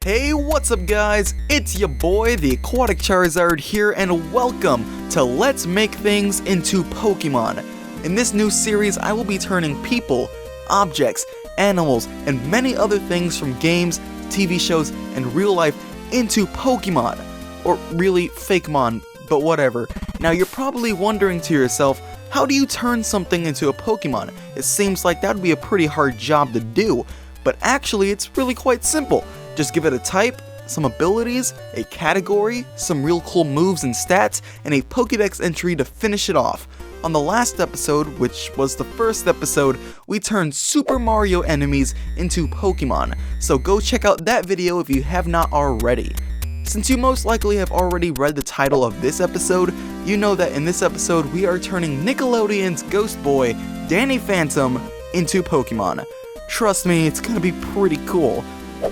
Hey, what's up guys? It's your boy, the Aquatic Charizard here, and welcome to Let's Make Things into Pokemon. In this new series, I will be turning people, objects, animals, and many other things from games, TV shows, and real life into Pokemon. Or really, Fakemon, but whatever. Now you're probably wondering to yourself, how do you turn something into a Pokemon? It seems like that would be a pretty hard job to do, but actually it's really quite simple. Just give it a type, some abilities, a category, some real cool moves and stats, and a Pokédex entry to finish it off. On the last episode, which was the first episode, we turned Super Mario enemies into Pokemon, so go check out that video if you have not already. Since you most likely have already read the title of this episode, you know that in this episode we are turning Nickelodeon's Ghost Boy, Danny Phantom, into Pokemon. Trust me, it's gonna be pretty cool.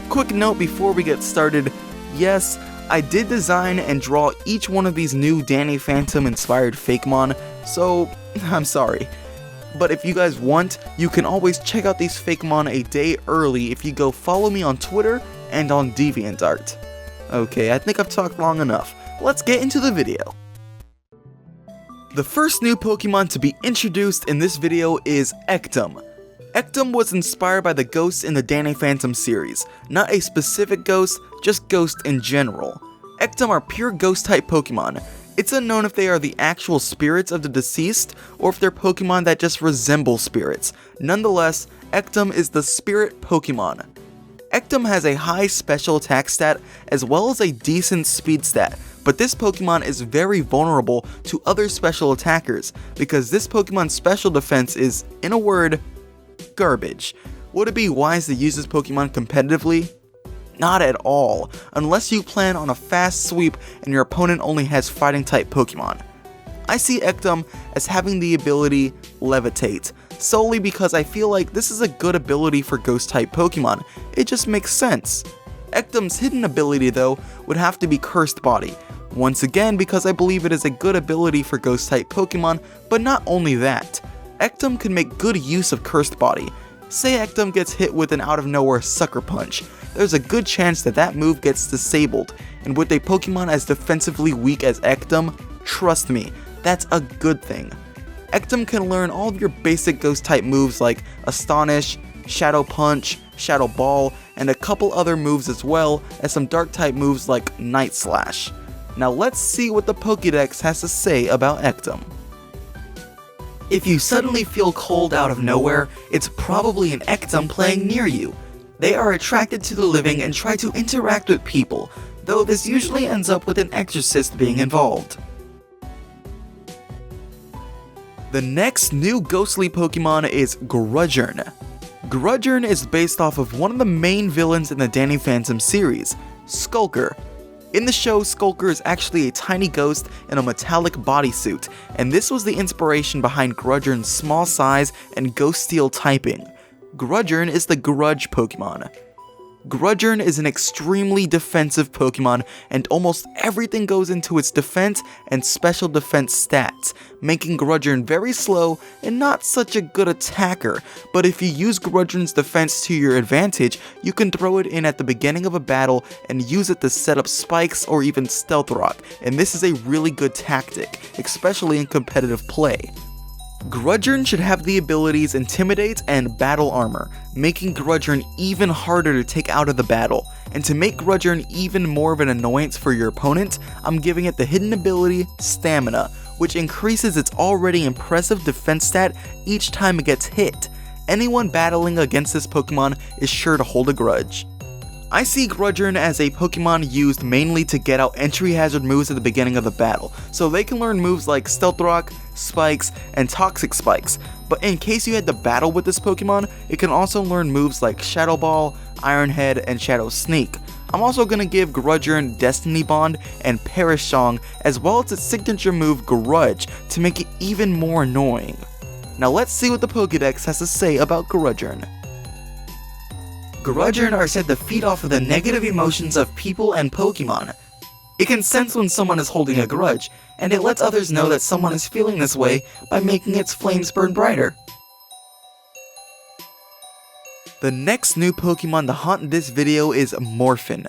Quick note before we get started, yes, I did design and draw each one of these new Danny Phantom inspired Fakemon, so I'm sorry. But if you guys want, you can always check out these Fakemon a day early if you go follow me on Twitter and on DeviantArt. Okay, I think I've talked long enough. Let's get into the video. The first new Pokemon to be introduced in this video is ECTOM. ECTOM was inspired by the ghosts in the Danny Phantom series, not a specific ghost, just ghosts in general. ECTOM are pure ghost-type Pokemon. It's unknown if they are the actual spirits of the deceased, or if they're Pokemon that just resemble spirits. Nonetheless, ECTOM is the spirit Pokemon. ECTOM has a high special attack stat, as well as a decent speed stat, but this Pokemon is very vulnerable to other special attackers, because this Pokemon's special defense is, in a word, garbage. Would it be wise to use this Pokemon competitively? Not at all, unless you plan on a fast sweep and your opponent only has fighting type Pokemon. I see ECTOM as having the ability Levitate, solely because I feel like this is a good ability for ghost type Pokemon. It just makes sense. ECTOM's hidden ability though would have to be Cursed Body, once again because I believe it is a good ability for ghost type Pokemon, but not only that. ECTOM can make good use of Cursed Body. Say ECTOM gets hit with an out of nowhere Sucker Punch, there's a good chance that that move gets disabled, and with a Pokemon as defensively weak as ECTOM, trust me, that's a good thing. ECTOM can learn all of your basic ghost type moves like Astonish, Shadow Punch, Shadow Ball, and a couple other moves as well as some dark type moves like Night Slash. Now let's see what the Pokédex has to say about ECTOM. If you suddenly feel cold out of nowhere, it's probably an ECTOM playing near you. They are attracted to the living and try to interact with people, though this usually ends up with an exorcist being involved. The next new ghostly Pokemon is GRUDGERN. GRUDGERN is based off of one of the main villains in the Danny Phantom series, Skulker. In the show, Skulker is actually a tiny ghost in a metallic bodysuit, and this was the inspiration behind GRUDGERN's small size and ghost steel typing. GRUDGERN is the Grudge Pokemon. GRUDGERN is an extremely defensive Pokemon, and almost everything goes into its defense and special defense stats, making GRUDGERN very slow and not such a good attacker, but if you use GRUDGERN's defense to your advantage, you can throw it in at the beginning of a battle and use it to set up spikes or even Stealth Rock, and this is a really good tactic, especially in competitive play. GRUDGERN should have the abilities Intimidate and Battle Armor, making GRUDGERN even harder to take out of the battle. And to make GRUDGERN even more of an annoyance for your opponent, I'm giving it the hidden ability Stamina, which increases its already impressive defense stat each time it gets hit. Anyone battling against this Pokemon is sure to hold a grudge. I see GRUDGERN as a Pokemon used mainly to get out entry hazard moves at the beginning of the battle, so they can learn moves like Stealth Rock, Spikes, and Toxic Spikes, but in case you had to battle with this Pokemon, it can also learn moves like Shadow Ball, Iron Head, and Shadow Sneak. I'm also going to give GRUDGERN Destiny Bond and Perish Song, as well as its signature move Grudge, to make it even more annoying. Now let's see what the Pokédex has to say about GRUDGERN. GRUDGERN are said to feed off of the negative emotions of people and Pokemon. It can sense when someone is holding a grudge, and it lets others know that someone is feeling this way by making its flames burn brighter. The next new Pokemon to haunt this video is MORPHIN.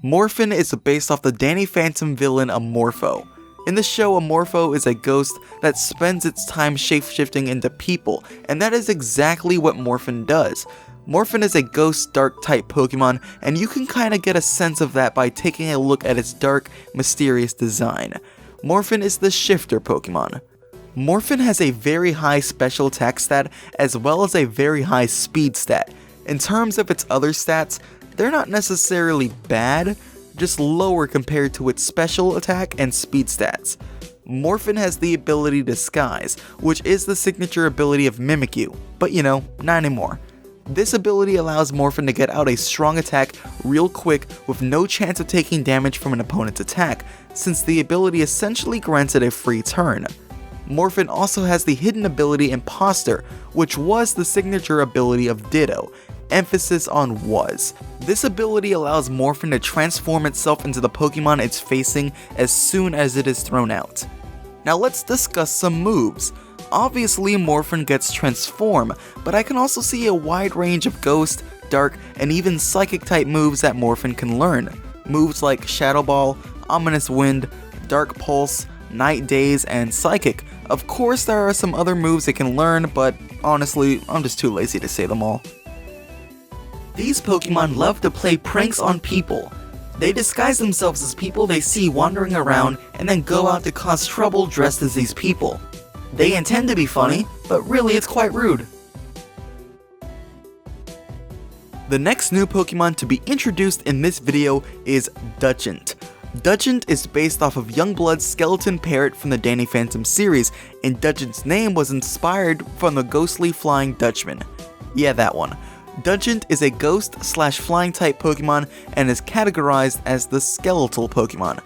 MORPHIN is based off the Danny Phantom villain Amorpho. In the show, Amorpho is a ghost that spends its time shapeshifting into people, and that is exactly what MORPHIN does. MORPHIN is a ghost dark type Pokemon, and you can kinda get a sense of that by taking a look at its dark, mysterious design. MORPHIN is the shifter Pokemon. MORPHIN has a very high special attack stat as well as a very high speed stat. In terms of its other stats, they're not necessarily bad, just lower compared to its special attack and speed stats. MORPHIN has the ability Disguise, which is the signature ability of Mimikyu, but you know, not anymore. This ability allows MORPHIN to get out a strong attack real quick with no chance of taking damage from an opponent's attack, since the ability essentially grants it a free turn. MORPHIN also has the hidden ability Imposter, which was the signature ability of Ditto. Emphasis on was. This ability allows MORPHIN to transform itself into the Pokemon it's facing as soon as it is thrown out. Now let's discuss some moves. Obviously MORPHIN gets Transform, but I can also see a wide range of Ghost, Dark, and even Psychic type moves that MORPHIN can learn. Moves like Shadow Ball, Ominous Wind, Dark Pulse, Night Daze, and Psychic. Of course there are some other moves it can learn, but honestly, I'm just too lazy to say them all. These Pokemon love to play pranks on people. They disguise themselves as people they see wandering around and then go out to cause trouble dressed as these people. They intend to be funny, but really it's quite rude. The next new Pokemon to be introduced in this video is DUTCHINT. DUTCHINT is based off of Youngblood's skeleton parrot from the Danny Phantom series, and DUTCHINT's name was inspired from the ghostly flying Dutchman. Yeah, that one. DUTCHINT is a ghost/flying type Pokemon and is categorized as the skeletal Pokemon.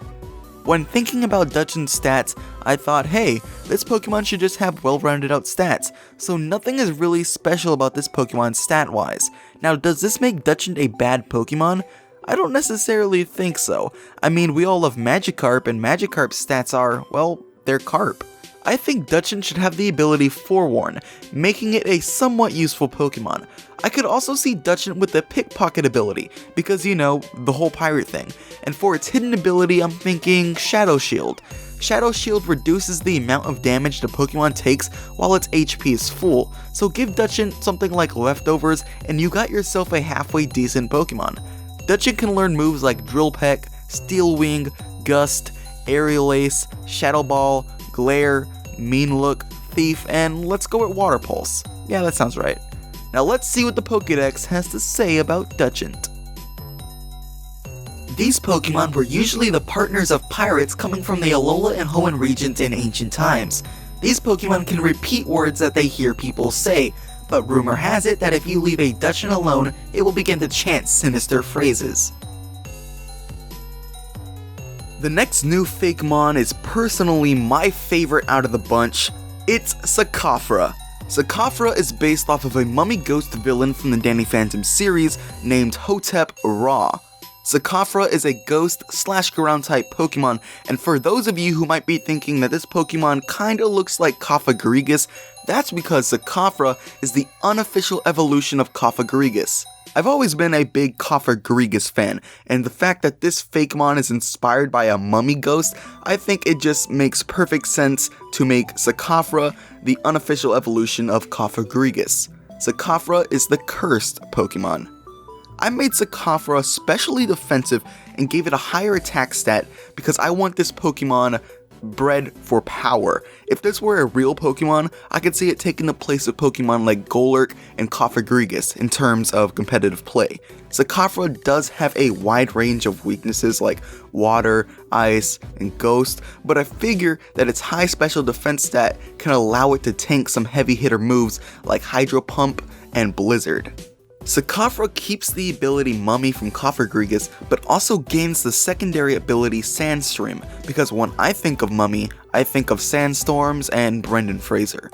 When thinking about DUTCHINT's stats, I thought, hey, this Pokemon should just have well-rounded out stats, so nothing is really special about this Pokemon stat-wise. Now, does this make DUTCHINT a bad Pokemon? I don't necessarily think so. I mean, we all love Magikarp, and Magikarp's stats are, well, they're Carp. I think DUTCHINT should have the ability Forewarn, making it a somewhat useful Pokemon. I could also see DUTCHINT with the Pickpocket ability, because you know, the whole pirate thing. And for its hidden ability, I'm thinking Shadow Shield. Shadow Shield reduces the amount of damage the Pokemon takes while its HP is full, so give DUTCHINT something like Leftovers and you got yourself a halfway decent Pokemon. DUTCHINT can learn moves like Drill Peck, Steel Wing, Gust, Aerial Ace, Shadow Ball, Glare, Mean Look, Thief, and let's go with Water Pulse. Yeah, that sounds right. Now let's see what the Pokédex has to say about DUTCHINT. These Pokemon were usually the partners of pirates coming from the Alola and Hoenn regions in ancient times. These Pokemon can repeat words that they hear people say, but rumor has it that if you leave a DUTCHINT alone, it will begin to chant sinister phrases. The next new Fakemon is personally my favorite out of the bunch. It's SACOFARA. SACOFARA is based off of a mummy ghost villain from the Danny Phantom series named Hotep Ra. SACOFARA is a ghost/ground type Pokemon, and for those of you who might be thinking that this Pokemon kinda looks like Cofagrigus, that's because SACOFARA is the unofficial evolution of Cofagrigus. I've always been a big Cofagrigus fan, and the fact that this Fakemon is inspired by a mummy ghost, I think it just makes perfect sense to make SACOFARA the unofficial evolution of Cofagrigus. SACOFARA is the cursed Pokemon. I made SACOFARA specially defensive and gave it a higher attack stat because I want this Pokemon bred for power. If this were a real Pokemon, I could see it taking the place of Pokemon like Golurk and Cofagrigus in terms of competitive play. SACOFARA does have a wide range of weaknesses like Water, Ice, and Ghost, but I figure that its high special defense stat can allow it to tank some heavy hitter moves like Hydro Pump and Blizzard. SACOFARA keeps the ability Mummy from Cofagrigus, but also gains the secondary ability Sandstream, because when I think of Mummy, I think of Sandstorms and Brendan Fraser.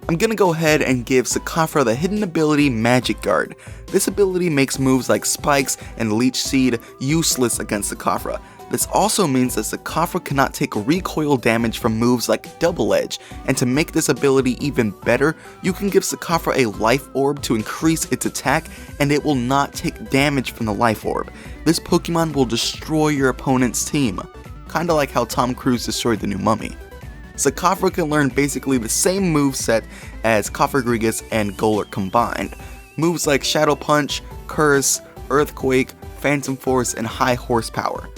I'm gonna go ahead and give SACOFARA the hidden ability Magic Guard. This ability makes moves like Spikes and Leech Seed useless against SACOFARA. This also means that SACOFARA cannot take recoil damage from moves like Double Edge, and to make this ability even better, you can give SACOFARA a life orb to increase its attack, and it will not take damage from the life orb. This Pokemon will destroy your opponent's team, kinda like how Tom Cruise destroyed the new Mummy. SACOFARA can learn basically the same moveset as Cofagrigus and Golurk combined. Moves like Shadow Punch, Curse, Earthquake, Phantom Force, and High Horsepower.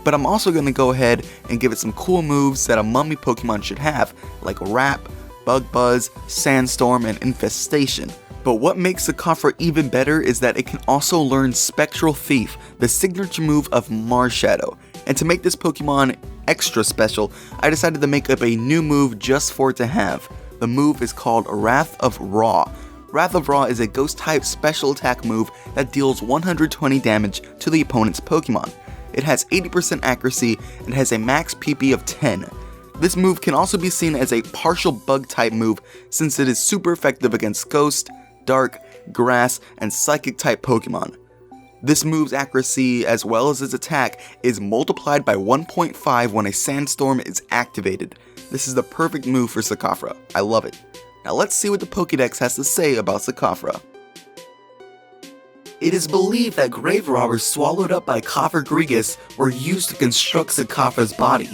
But I'm also going to go ahead and give it some cool moves that a Mummy Pokemon should have, like Wrap, Bug Buzz, Sandstorm, and Infestation. But what makes SACOFARA even better is that it can also learn Spectral Thief, the signature move of Marshadow. And to make this Pokemon extra special, I decided to make up a new move just for it to have. The move is called Wrath of Ra. Wrath of Ra is a Ghost-type special attack move that deals 120 damage to the opponent's Pokemon. It has 80% accuracy and has a max PP of 10. This move can also be seen as a partial bug-type move since it is super effective against Ghost, Dark, Grass, and Psychic-type Pokemon. This move's accuracy, as well as its attack, is multiplied by 1.5 when a Sandstorm is activated. This is the perfect move for SACOFARA. I love it. Now let's see what the Pokédex has to say about SACOFARA. It is believed that grave robbers swallowed up by Cofagrigus were used to construct SACOFARA's body.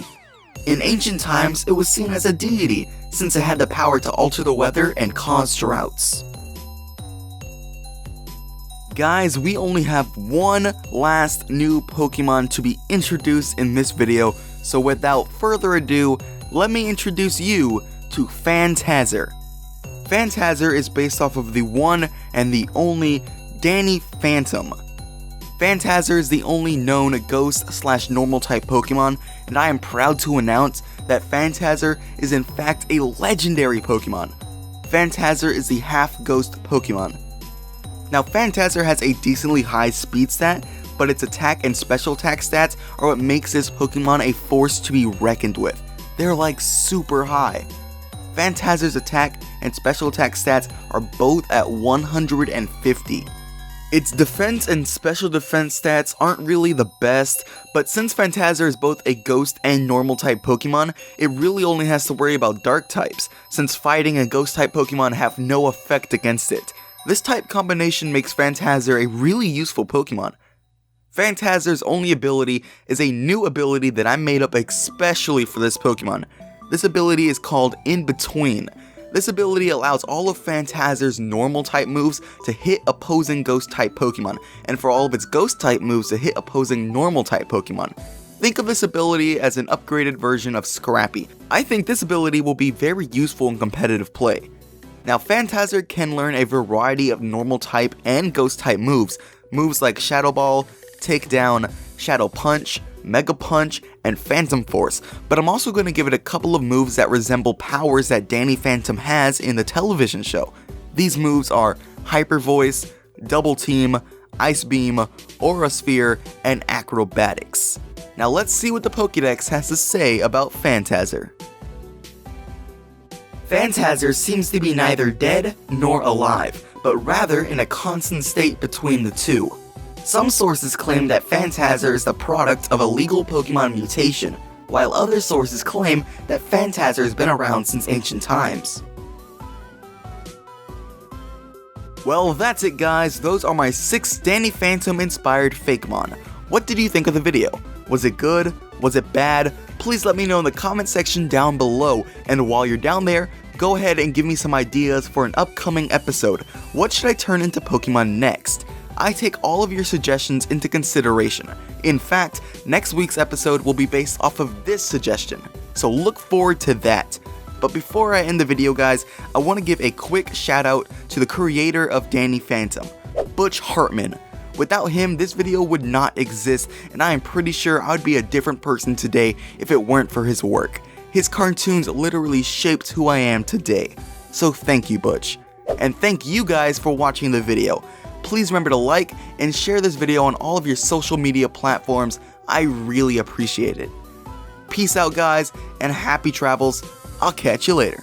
In ancient times, it was seen as a deity, since it had the power to alter the weather and cause droughts. Guys, we only have one last new Pokemon to be introduced in this video, so without further ado, let me introduce you to Phantaser. Phantaser is based off of the one and the only Danny Phantom. Phantaser is the only known Ghost/Normal type Pokemon, and I am proud to announce that Phantaser is in fact a legendary Pokemon. Phantaser is the half-Ghost Pokemon. Now Phantaser has a decently high speed stat, but its attack and special attack stats are what makes this Pokemon a force to be reckoned with. They're like super high. Phantaser's attack and special attack stats are both at 150. Its defense and special defense stats aren't really the best, but since Phantaser is both a Ghost and Normal type Pokemon, it really only has to worry about Dark types, since fighting and Ghost type Pokemon have no effect against it. This type combination makes Phantaser a really useful Pokemon. Phantaser's only ability is a new ability that I made up especially for this Pokemon. This ability is called In Between. This ability allows all of Phantaser's normal type moves to hit opposing Ghost type Pokemon, and for all of its Ghost type moves to hit opposing Normal type Pokemon. Think of this ability as an upgraded version of Scrappy. I think this ability will be very useful in competitive play. Now Phantaser can learn a variety of Normal type and Ghost type moves like Shadow Ball, Takedown, Shadow Punch, Mega Punch, and Phantom Force, but I'm also going to give it a couple of moves that resemble powers that Danny Phantom has in the television show. These moves are Hyper Voice, Double Team, Ice Beam, Aura Sphere, and Acrobatics. Now let's see what the Pokédex has to say about Phantaser. Phantaser seems to be neither dead nor alive, but rather in a constant state between the two. Some sources claim that Phantaser is the product of a legal Pokemon mutation, while other sources claim that Phantaser has been around since ancient times. Well, that's it guys, those are my 6 Danny Phantom inspired Fakemon. What did you think of the video? Was it good? Was it bad? Please let me know in the comment section down below, and while you're down there, go ahead and give me some ideas for an upcoming episode. What should I turn into Pokemon next? I take all of your suggestions into consideration. In fact, next week's episode will be based off of this suggestion, so look forward to that. But before I end the video guys, I want to give a quick shout out to the creator of Danny Phantom, Butch Hartman. Without him, this video would not exist, and I am pretty sure I would be a different person today if it weren't for his work. His cartoons literally shaped who I am today. So thank you, Butch. And thank you guys for watching the video. Please remember to like and share this video on all of your social media platforms. I really appreciate it. Peace out guys, and happy travels. I'll catch you later.